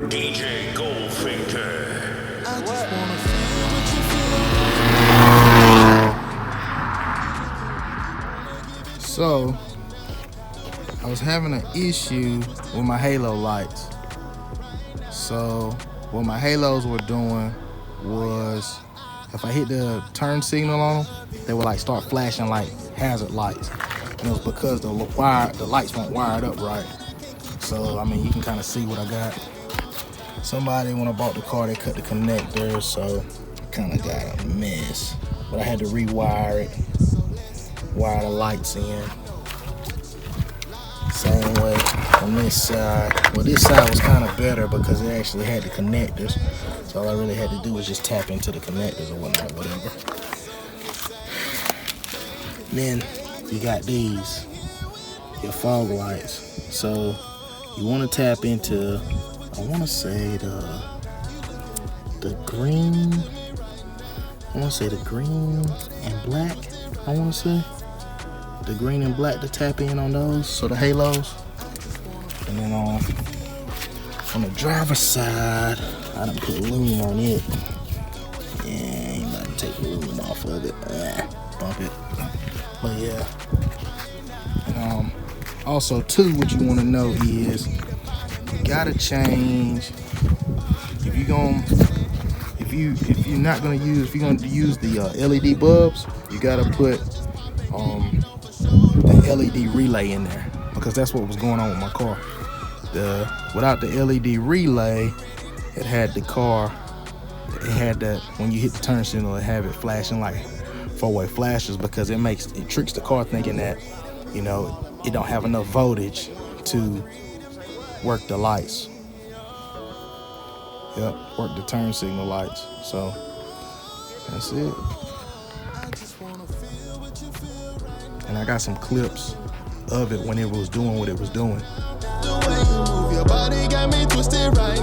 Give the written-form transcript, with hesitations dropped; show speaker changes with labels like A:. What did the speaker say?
A: DJ Goldfinger.
B: I just wanna feel what you feel. So, I was having an issue with my halo lights. So, what my halos were doing was, if I hit the turn signal on them, they would like start flashing like hazard lights. And it was because the lights weren't wired up right. So, I mean, you can kind of see what I got. Somebody, when I bought the car, they cut the connectors, so I kind of got a mess. But I had to rewire it, wire the lights in. Same way on this side. Well, this side was kind of better because it actually had the connectors. So all I really had to do was just tap into the connectors or whatever. Then you got these, your fog lights. So you want to tap into, I want to say the green. I want to say the green and black. I want to say the green and black to tap in on those. So the halos. And then on the driver's side, I done put aluminum on it. Yeah, ain't about to take the aluminum off of it. Bump it. But yeah. And also too, what you want to know is you gotta change. If you're gonna use the LED bulbs, you gotta put the LED relay in there, because that's what was going on with my car. Without the LED relay, it had that when you hit the turn signal, it have it flashing like four-way flashes, because it tricks the car thinking that, you know, it don't have enough voltage to work the lights. Yep, work the turn signal lights. So that's it. And I got some clips of it when it was doing what it was doing.
C: The way you move your body got me twisted right